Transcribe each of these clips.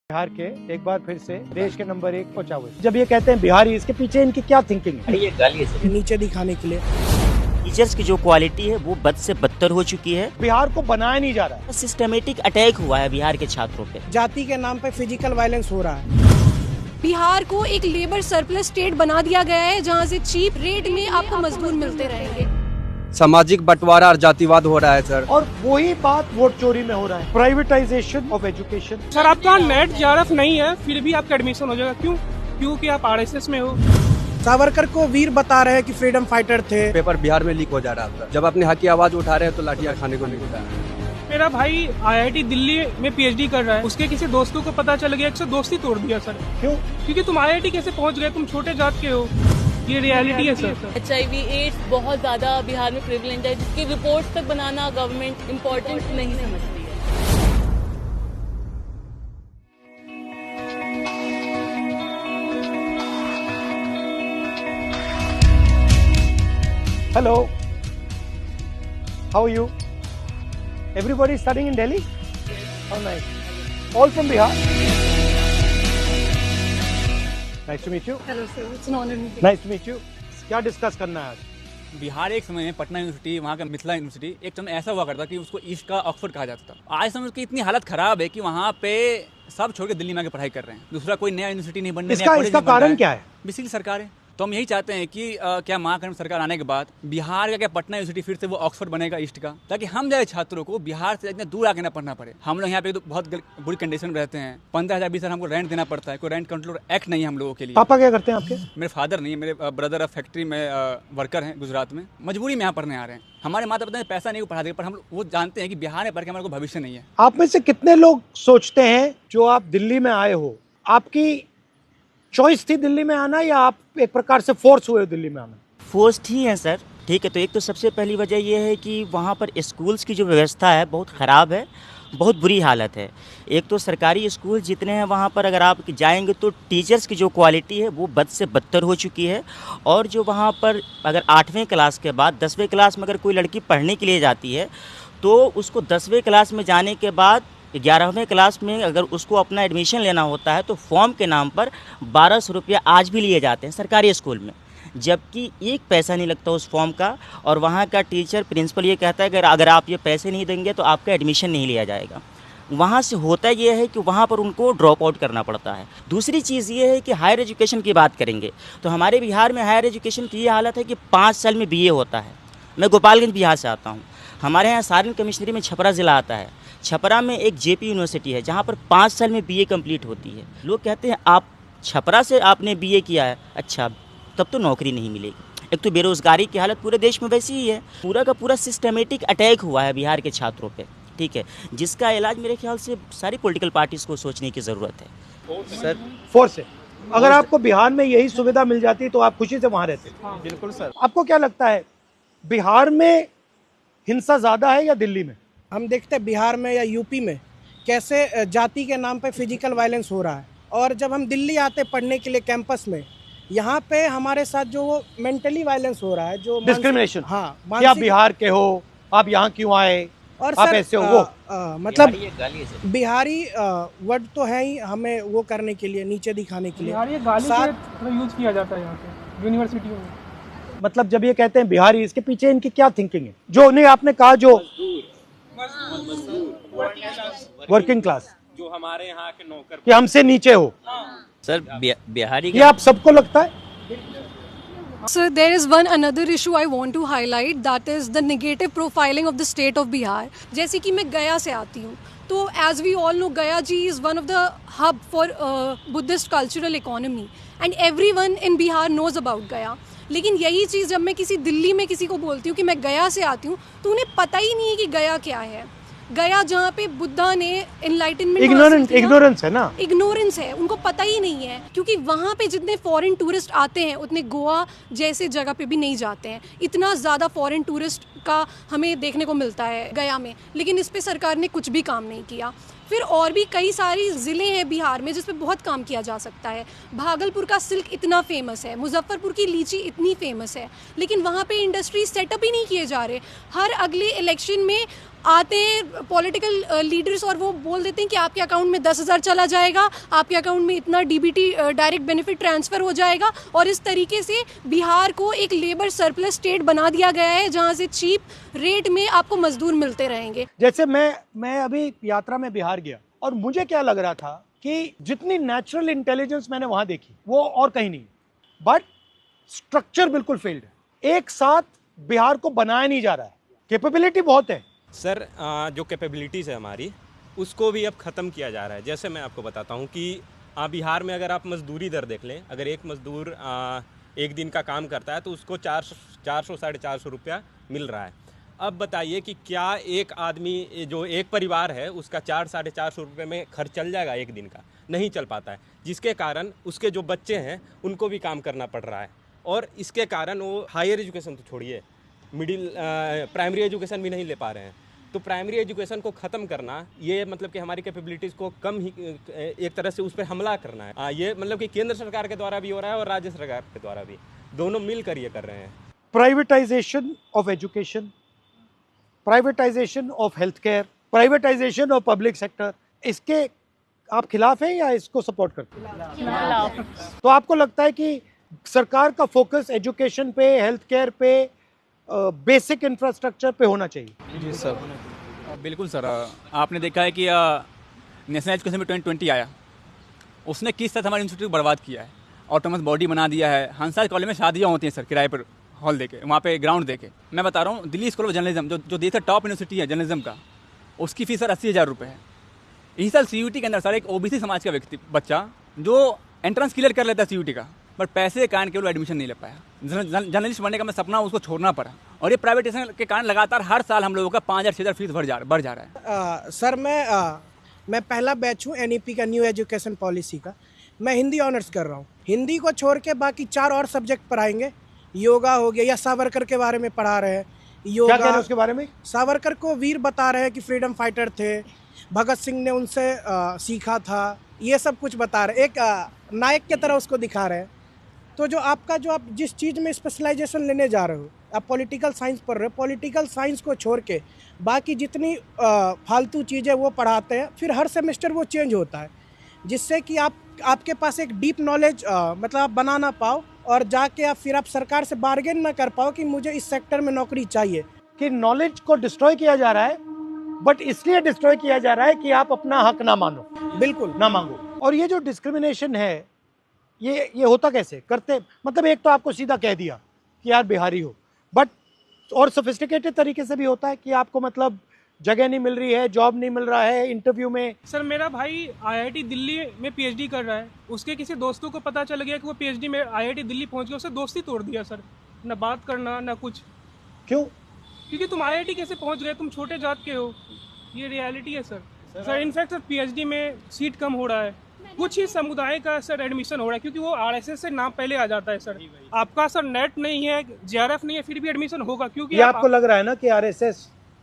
बिहार के एक बार फिर से देश के नंबर 1 पहुंचा हुए। जब ये कहते हैं बिहारी, इसके पीछे इनकी क्या थिंकिंग है? ये गाली है नीचे दिखाने के लिए। टीचर्स की जो क्वालिटी है वो बद से बदतर हो चुकी है। बिहार को बनाया नहीं जा रहा है। सिस्टमेटिक अटैक हुआ है बिहार के छात्रों पे। जाति के नाम पे फिजिकल वायलेंस हो रहा है। बिहार को एक लेबर सरप्लस स्टेट बना दिया गया है, जहां से चीप रेट में आपको मजदूर मिलते रहेंगे। सामाजिक बंटवारा और जातिवाद हो रहा है सर। और वही बात वोट चोरी में हो रहा है। Privatisation of education. सर आपका नेट JRF नहीं है फिर भी आपका एडमिशन हो जाएगा। क्यों? क्योंकि आप RSS में हो। सावरकर को वीर बता रहे हैं कि फ्रीडम फाइटर थे। पेपर बिहार में लीक हो जा रहा था। जब अपने हक की आवाज उठा रहे हैं तो लाठियां खाने को नहीं मिलता है। मेरा भाई IIT दिल्ली में PhD कर रहा है। उसके किसी दोस्तों को पता चल गया, एक से दोस्ती तोड़ दिया सर। क्यों? क्योंकि तुम IIT कैसे पहुंच गए? तुम छोटे जात के हो। ये रियलिटी है सर। HIV एड्स बहुत ज्यादा बिहार में प्रेवलेंट है, जिसकी रिपोर्ट्स तक बनाना गवर्नमेंट इम्पोर्टेंट नहीं समझती है। Hello. How are you? Everybody studying in Delhi? How nice. All from Bihar? Nice to meet you. Hello sir, it's an honor meeting. Nice to meet you. क्या discuss करना है आज? बिहार एक समय में पटना यूनिवर्सिटी, वहाँ का मिथिला यूनिवर्सिटी एक समय ऐसा हुआ करता कि उसको ईस्ट का ऑक्सफोर्ड कहा जाता था। आज समय उसकी इतनी हालत खराब है कि वहाँ पे सब छोड़ के दिल्ली में आके पढ़ाई कर रहे हैं। दूसरा कोई नया यूनिवर्सिटी नहीं बनने, इसका कारण क्या है? बेसिकली सरकार है। तो हम यही चाहते हैं कि क्या महाकर्म सरकार आने के बाद बिहार का क्या पटना यूनिवर्सिटी फिर से वो ऑक्सफोर्ड बनेगा ईस्ट का, ताकि हम जाए छात्रों को बिहार से इतने दूर आके ना पढ़ना पड़े। हम लोग यहाँ पे तो बहुत बुरी कंडीशन में रहते हैं। 15,000 20,000 हमको रेंट देना पड़ता है। कोई रेंट कंट्रोल एक्ट नहीं है हम लोगों के लिए। पापा क्या करते हैं आपके? मेरे फादर नहीं है, मेरे ब्रदर फैक्ट्री में वर्कर हैं गुजरात में। मजबूरी में यहाँ पढ़ने आ रहे हैं। हमारे माता पिता ने पैसा नहीं पढ़ा दिया, पर हम वो जानते हैं कि बिहार में पढ़ के हमारे को भविष्य नहीं है। आप में से कितने लोग सोचते हैं जो आप दिल्ली में आए हो, आपकी चॉइस थी दिल्ली में आना या आप एक प्रकार से फोर्स हुए हो दिल्ली में आना? फोर्स्ड ही है सर। ठीक है, तो एक तो सबसे पहली वजह यह है कि वहाँ पर स्कूल्स की जो व्यवस्था है बहुत ख़राब है, बहुत बुरी हालत है। एक तो सरकारी स्कूल जितने हैं वहाँ पर अगर आप जाएंगे तो टीचर्स की जो क्वालिटी है वो बद से बदतर हो चुकी है। और जो वहाँ पर अगर 8वीं क्लास के बाद 10वीं क्लास में अगर कोई लड़की पढ़ने के लिए जाती है तो उसको 10वीं क्लास में जाने के बाद 11वीं क्लास में अगर उसको अपना एडमिशन लेना होता है तो फॉर्म के नाम पर 1200 रुपया आज भी लिए जाते हैं सरकारी स्कूल में, जबकि एक पैसा नहीं लगता उस फॉर्म का। और वहाँ का टीचर प्रिंसिपल ये कहता है कि अगर आप ये पैसे नहीं देंगे तो आपका एडमिशन नहीं लिया जाएगा। वहाँ से होता ये है कि वहाँ पर उनको ड्रॉप आउट करना पड़ता है। दूसरी चीज़ ये है कि हायर एजुकेशन की बात करेंगे तो हमारे बिहार में हायर एजुकेशन की ये हालत है कि 5 साल में BA होता है। मैं गोपालगंज बिहार से आता हूँ। हमारे यहाँ सारण कमिश्नरी में छपरा ज़िला आता है। छपरा में एक JP यूनिवर्सिटी है जहाँ पर 5 साल में BA कंप्लीट होती है। लोग कहते हैं आप छपरा से आपने BA किया है, अच्छा तब तो नौकरी नहीं मिलेगी। एक तो बेरोज़गारी की हालत पूरे देश में वैसी ही है। पूरा का पूरा सिस्टमेटिक अटैक हुआ है बिहार के छात्रों पे, ठीक है, जिसका इलाज मेरे ख्याल से सारी पॉलिटिकल पार्टीज़ को सोचने की ज़रूरत है। सर फोर्स है। अगर आपको बिहार में यही सुविधा मिल जाती तो आप खुशी से वहाँ रहते? बिल्कुल सर। आपको क्या लगता है बिहार में हिंसा ज़्यादा है या दिल्ली में? हम देखते हैं बिहार में या यूपी में कैसे जाति के नाम पे फिजिकल वायलेंस हो रहा है। और जब हम दिल्ली आते पढ़ने के लिए कैंपस में, यहाँ पे हमारे साथ जो वो मेंटली वायलेंस हो रहा है, जो डिस्क्रिमिनेशन। हाँ, कि आप बिहार के हो, आप यहाँ क्यों आए, और आप सर, ऐसे हो वो मतलब ये गाली है। बिहारी वर्ड तो है ही हमें वो करने के लिए, नीचे दिखाने के लिए। बिहार ये गाली से यूज किया जाता है यहाँ पे यूनिवर्सिटियों में। मतलब जब ये कहते हैं बिहारी, इसके पीछे इनकी क्या थिंकिंग है? जो नहीं आपने कहा जो वर्किंग क्लास, जो हमारे यहाँ के नौकर, कि हमसे नीचे हो। सर बिहारी ये आप सबको लगता है? So there is one another issue I want to highlight, that is the negative profiling of the state of Bihar. जैसे कि मैं गया से आती हूँ, तो as we all know Gaya ji is one of the hub for Buddhist cultural economy and everyone in Bihar knows about Gaya. लेकिन यही चीज़ जब मैं किसी दिल्ली में किसी को बोलती हूँ कि मैं गया से आती हूँ तो उन्हें पता ही नहीं है कि गया क्या है। गया जहाँ पे बुद्धा ने एनलाइटनमेंट, इग्नोरेंस है ना, इग्नोरेंस है, उनको पता ही नहीं है। क्योंकि वहाँ पे जितने फॉरेन टूरिस्ट आते हैं उतने गोवा जैसे जगह पे भी नहीं जाते हैं। इतना ज़्यादा फॉरेन टूरिस्ट का हमें देखने को मिलता है गया में, लेकिन इस पे सरकार ने कुछ भी काम नहीं किया। फिर और भी कई सारी ज़िले हैं बिहार में जिस पे बहुत काम किया जा सकता है। भागलपुर का सिल्क इतना फेमस है, मुजफ्फरपुर की लीची इतनी फेमस है, लेकिन वहाँ पे इंडस्ट्री सेटअप ही नहीं किए जा रहे। हर अगले इलेक्शन में आते हैं पॉलिटिकल लीडर्स और वो बोल देते हैं कि आपके अकाउंट में 10,000 चला जाएगा, आपके अकाउंट में इतना डीबीटी डायरेक्ट बेनिफिट ट्रांसफ़र हो जाएगा, और इस तरीके से बिहार को एक लेबर सरप्लस स्टेट बना दिया गया है जहां से चीप रेट में आपको मजदूर मिलते रहेंगे। जैसे मैं अभी यात्रा में बिहार गया और मुझे क्या लग रहा था कि जितनी नेचुरल इंटेलिजेंस मैंने वहां देखी वो और कहीं नहीं, बट स्ट्रक्चर बिल्कुल फेल्ड है। एक साथ बिहार को बनाया नहीं जा रहा है। कैपेबिलिटी बहुत है सर, जो कैपेबिलिटीज़ है हमारी उसको भी अब ख़त्म किया जा रहा है। जैसे मैं आपको बताता हूँ कि बिहार में अगर आप मजदूरी दर देख लें, अगर एक मजदूर एक दिन का काम करता है तो उसको 400 साढ़े 400 रुपया मिल रहा है। अब बताइए कि क्या एक आदमी जो एक परिवार है उसका 400 साढ़े 400 रुपये में खर्च चल जाएगा एक दिन का? नहीं चल पाता है, जिसके कारण उसके जो बच्चे हैं उनको भी काम करना पड़ रहा है, और इसके कारण वो हायर एजुकेशन तो छोड़िए, प्राइमरी एजुकेशन भी नहीं ले पा रहे हैं। तो प्राइमरी एजुकेशन को ख़त्म करना, ये मतलब कि हमारी कैपेबिलिटीज़ को कम ही एक तरह से उस पर हमला करना है। ये मतलब कि केंद्र सरकार के द्वारा भी हो रहा है और राज्य सरकार के द्वारा भी, दोनों मिलकर ये कर रहे हैं। Privatisation of education, privatisation of health care, privatisation of public sector, इसके आप खिलाफ हैं या इसको सपोर्ट करते हैं? तो आपको लगता है कि सरकार का फोकस एजुकेशन पे, हेल्थ केयर पे, बेसिक इंफ्रास्ट्रक्चर पे होना चाहिए? जी सर, बिल्कुल सर। आपने देखा है कि नेशनल एजुकेशन में 2020 आया, उसने किस तरह हमारे इंस्टीट्यूट को बर्बाद किया है। ऑटोनमस बॉडी बना दिया है। हंसा कॉलेज में शादियाँ होती हैं सर किराए पर, हॉल देके, वहाँ पे ग्राउंड देके। मैं बता रहा हूँ, दिल्ली स्कूल ऑफ जर्नलिज्म जो देश का टॉप यूनिवर्सिटी है जर्नलिज्म का, उसकी फीस सर 80,000 रुपये है। इसी साल CUT के अंदर सर एक OBC समाज का व्यक्ति बच्चा जो एंट्रेंस क्लियर कर लेता है CUT का, बट पैसे के कारण केवल एडमिशन नहीं ले पाया। जर्नलिस्ट बनने का मैं सपना उसको छोड़ना पड़ा, और ये प्राइवेटाइजेशन के कारण लगातार हर साल हम लोगों का 5,000-6,000 फीस बढ़ जा रहा है। सर मैं पहला बैच हूँ NEP का, न्यू एजुकेशन पॉलिसी का। मैं हिंदी ऑनर्स कर रहा हूँ। हिंदी को छोड़ के बाकी 4 और सब्जेक्ट पढ़ाएंगे। योगा हो गया, या सावरकर के बारे में पढ़ा रहे हैं। योगा, क्या कह रहे हैं उसके बारे में? सावरकर को वीर बता रहे हैं कि फ्रीडम फाइटर थे, भगत सिंह ने उनसे सीखा था, ये सब कुछ बता रहे, एक नायक की तरह उसको दिखा रहे हैं। तो जो आप जिस चीज़ में स्पेशलाइजेशन लेने जा रहे हो, आप पॉलिटिकल साइंस पढ़ रहे हो, पॉलिटिकल साइंस को छोड़ के बाकी जितनी फालतू चीज़ें वो पढ़ाते हैं, फिर हर सेमेस्टर वो चेंज होता है, जिससे कि आपके पास एक डीप नॉलेज मतलब आप बना ना पाओ, और जाके आप सरकार से बार्गेन ना कर पाओ कि मुझे इस सेक्टर में नौकरी चाहिए। कि नॉलेज को डिस्ट्रॉय किया जा रहा है, बट इसलिए डिस्ट्रॉय किया जा रहा है कि आप अपना हक ना मानो, बिल्कुल ना मांगो। और ये जो डिस्क्रिमिनेशन है, ये होता कैसे? करते मतलब एक तो आपको सीधा कह दिया कि यार बिहारी हो, बट और सोफिस्टिकेटेड तरीके से भी होता है कि आपको मतलब जगह नहीं मिल रही है, जॉब नहीं मिल रहा है, इंटरव्यू में। सर मेरा भाई IIT दिल्ली में PhD कर रहा है, उसके किसी दोस्तों को पता चल गया कि वो PhD में IIT दिल्ली पहुंच गया, उससे दोस्ती तोड़ दिया सर, ना बात करना ना कुछ। क्यों? क्योंकि तुम IIT कैसे पहुंच गए, तुम छोटे जात के हो, ये रियलिटी है sir. Sir in fact sir PhD में सीट कम हो रहा है, कुछ ही समुदाय का सर एडमिशन हो रहा है, क्योंकि वो RSS से नाम पहले आ जाता है सर। आपका सर नेट नहीं है, JRF नहीं है, फिर भी एडमिशन होगा, क्योंकि ये आपको लग रहा है ना कि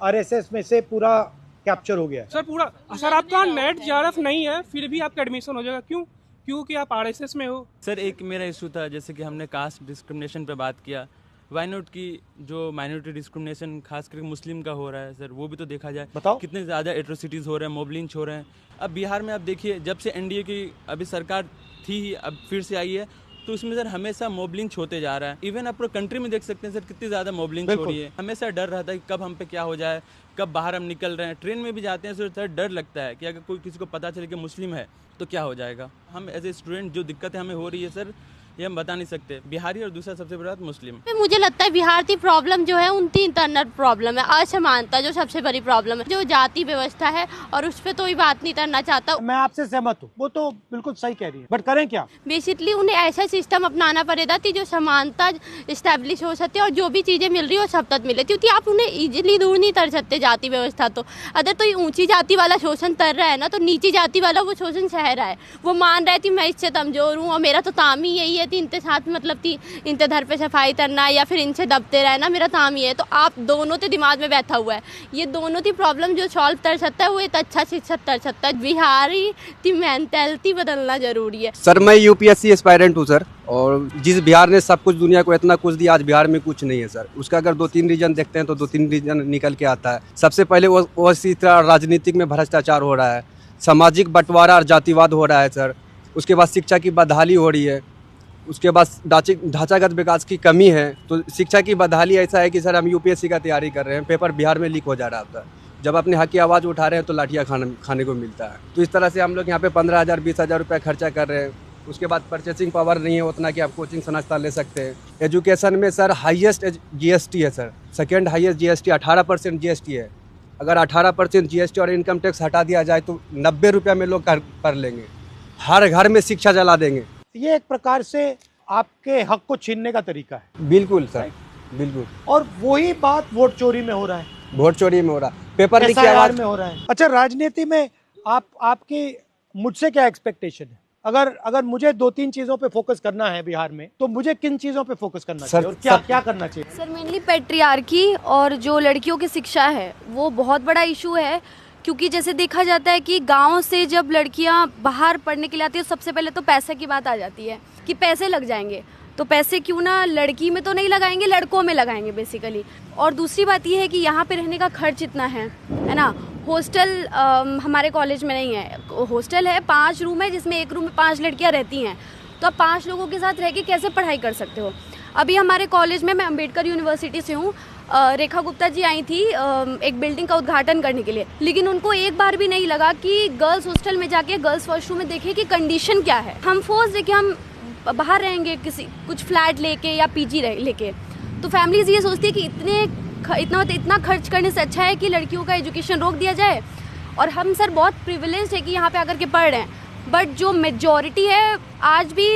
RSS में से पूरा कैप्चर हो गया है? सर पूरा सर आपका नेट JRF नहीं है, फिर भी आपका एडमिशन हो जाएगा। क्यों? क्योंकि आप RSS में हो। सर एक मेरा इशू था, जैसे कि हमने कास्ट डिस्क्रिमिनेशन पे बात किया, वाई नॉट की जो माइनॉरिटी डिस्क्रिमिनेशन खास करके मुस्लिम का हो रहा है सर, वो भी तो देखा जाए। बताओ कितने ज़्यादा एट्रोसिटीज़ हो रहे हैं, मॉब लिंच हो रहे हैं। अब बिहार में आप देखिए, जब से NDA की अभी सरकार थी ही, अब फिर से आई है, तो उसमें सर हमेशा मॉब लिंच होते जा रहा है। इवन आप पूरे कंट्री में देख सकते हैं सर कितनी ज़्यादा मॉब लिंच हो रही है। हमेशा डर रहता है कि कब हम पे क्या हो जाए, कब बाहर हम निकल रहे हैं, ट्रेन में भी जाते हैं सर डर लगता है कि अगर कोई किसी को पता चले कि मुस्लिम है तो क्या हो जाएगा। हम एज ए स्टूडेंट जो दिक्कतें हमें हो रही है सर, ये हम बता नहीं सकते। बिहारी और दूसरा सबसे बड़ी बात मुस्लिम। मुझे लगता है बिहार की प्रॉब्लम जो है उनकी इंटरनल प्रॉब्लम है, असमानता जो सबसे बड़ी प्रॉब्लम है, जो जाति व्यवस्था है, और उस पर तो ही बात नहीं करना चाहता। मैं आपसे सहमत हूँ, वो तो बिल्कुल सही कह रही है, बट करें क्या? बेसिकली उन्हें ऐसा सिस्टम अपनाना पड़ेगा कि जो समानता इस्टेब्लिश हो सकती है, और जो भी चीजें मिल रही है वो सब तक मिले, क्योंकि आप उन्हें इजीली दूर नहीं कर सकते जाति व्यवस्था। तो अगर तो ऊंची जाति वाला शोषण कर रहा है ना, तो नीची जाति वाला वो शोषण सह रहा है। वो मान रहा है कि मैं इससे कमजोर हूँ और मेरा तो काम ही यही है है थी इनके साथ, मतलब थी इनके घर पे सफाई करना या फिर इनसे दबते रहना, मेरा काम ये है। तो आप दोनों तो दिमाग में बैठा हुआ है, ये दोनों थी प्रॉब्लम जो सॉल्व कर सकता है वो एक अच्छा शिक्षक कर सकता है। बिहारी की मेंटालिटी बदलना जरूरी है। सर मैं यूपीएससी एस्पायरेंट हूँ सर, और जिस बिहार ने सब कुछ दुनिया को इतना कुछ दिया, आज बिहार में कुछ नहीं है सर। उसका अगर 2-3 रीजन देखते हैं तो 2-3 रीजन निकल के आता है। सबसे पहले वो इसी तरह राजनीतिक में भ्रष्टाचार हो रहा है, सामाजिक बंटवारा और जातिवाद हो रहा है सर। उसके बाद शिक्षा की बदहाली हो रही है, उसके बाद ढांचागत विकास की कमी है। तो शिक्षा की बदहाली ऐसा है कि सर हम यूपीएससी का तैयारी कर रहे हैं, पेपर बिहार में लीक हो जा रहा होता है। जब अपने हक की आवाज़ उठा रहे हैं तो लाठियाँ खाने को मिलता है। तो इस तरह से हम लोग यहाँ पे 15,000 20,000 रुपये खर्चा कर रहे हैं। उसके बाद परचेसिंग पावर नहीं है उतना कि आप कोचिंग संस्था ले सकते हैं। एजुकेशन में सर हाईएस्ट जीएसटी है sir, second highest GST 18% GST है। अगर 18% जीएसटी और इनकम टैक्स हटा दिया जाए तो 90 रुपये में लोग कर लेंगे। हर घर में शिक्षा जला देंगे। ये एक प्रकार से आपके हक को छीनने का तरीका है। बिल्कुल सर, बिल्कुल। और वही बात वोट चोरी में हो रहा है, वोट चोरी में हो रहा है, पेपर लीक की आवाज में हो रहा है। अच्छा, राजनीति में आपकी मुझसे क्या एक्सपेक्टेशन है? अगर मुझे 2-3 चीजों पे फोकस करना है बिहार में, तो मुझे किन चीजों पे फोकस करना चाहिए और क्या करना चाहिए? सर मेनली पैट्रियार्की और जो लड़कियों की शिक्षा है वो बहुत बड़ा इशू है। क्योंकि जैसे देखा जाता है कि गांव से जब लड़कियां बाहर पढ़ने के लिए आती है, सबसे पहले तो पैसे की बात आ जाती है कि पैसे लग जाएंगे। तो पैसे क्यों ना लड़की में तो नहीं लगाएंगे, लड़कों में लगाएंगे बेसिकली। और दूसरी बात ये है कि यहाँ पे रहने का खर्च इतना है ना। हॉस्टल हमारे कॉलेज में नहीं है, हॉस्टल है 5 रूम है जिसमें एक रूम में 5 लड़कियाँ रहती हैं। तो आप 5 लोगों के साथ रह के कैसे पढ़ाई कर सकते हो? अभी हमारे कॉलेज में, मैं अम्बेडकर यूनिवर्सिटी से हूँ, रेखा गुप्ता जी आई थी एक बिल्डिंग का उद्घाटन करने के लिए, लेकिन उनको एक बार भी नहीं लगा कि गर्ल्स हॉस्टल में जाके गर्ल्स वॉशरूम में देखें कि कंडीशन क्या है। हम फोर्स देके हम बाहर रहेंगे कुछ फ्लैट लेके या पीजी लेके, तो फैमिलीज ये सोचती है कि इतना खर्च करने से अच्छा है कि लड़कियों का एजुकेशन रोक दिया जाए। और हम सर बहुत प्रिविलेज्ड है कि यहाँ पे आकर के पढ़ रहे हैं, बट जो मेजॉरिटी है आज भी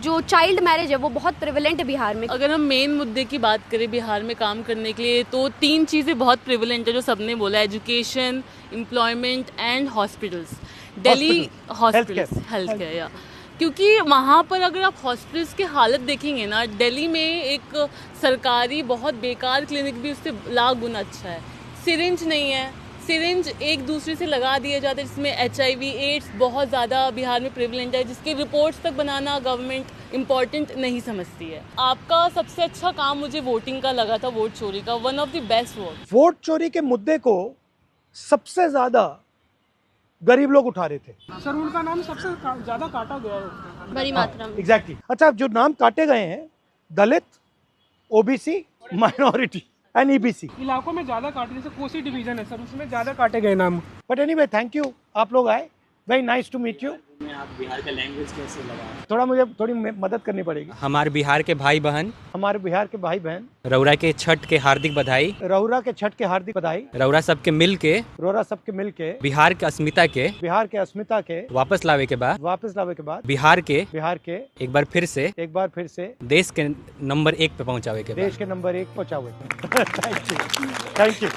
जो चाइल्ड मैरिज है वो बहुत प्रिविलेंट है बिहार में। अगर हम मेन मुद्दे की बात करें बिहार में काम करने के लिए, तो 3 चीज़ें बहुत प्रिविलेंट है जो सबने बोला, education, employment and hospitals. Delhi hospitals, health care, या क्योंकि वहाँ पर अगर आप हॉस्पिटल्स की हालत देखेंगे ना, दिल्ली में एक सरकारी बहुत बेकार क्लिनिक भी उससे लाख गुना अच्छा है। सिरिंज नहीं है, सिरिंज एक दूसरे से लगा दिए जाते हैं, जिसमें HIV एड्स बहुत ज़्यादा बिहार में प्रिवलेंट है, जिसकी रिपोर्ट्स तक बनाना गवर्नमेंट इम्पॉर्टेंट नहीं समझती है। आपका सबसे अच्छा काम मुझे वोटिंग का लगा था, वोट चोरी का, one of the best work. Vote चोरी के मुद्दे को सबसे ज्यादा गरीब लोग उठा रहे थे सर, उनका नाम सबसे ज्यादा काटा गया है बड़ी मात्रा में। एग्जैक्टली। अच्छा, जो नाम काटे गए हैं, दलित, OBC, माइनॉरिटी एंड EBC इलाकों में ज्यादा काटे, जैसे कोसी डिवीजन है सर, उसमें ज्यादा काटे गए नाम। बट एनीवे, थैंक यू, आप लोग आए, very nice to meet you. आप बिहार का लैंग्वेज कैसे लगा? थोड़ा मुझे थोड़ी मदद करनी पड़ेगी। हमारे बिहार के भाई बहन रौरा के छठ के हार्दिक बधाई। रौरा के छठ के हार्दिक बधाई। रौरा सबके मिल के बिहार के अस्मिता के वापस लावे के बाद बिहार के एक बार फिर से देश के नंबर 1 पे पहुँचावे के। देश के नंबर 1 पहुँचावे। Thank you.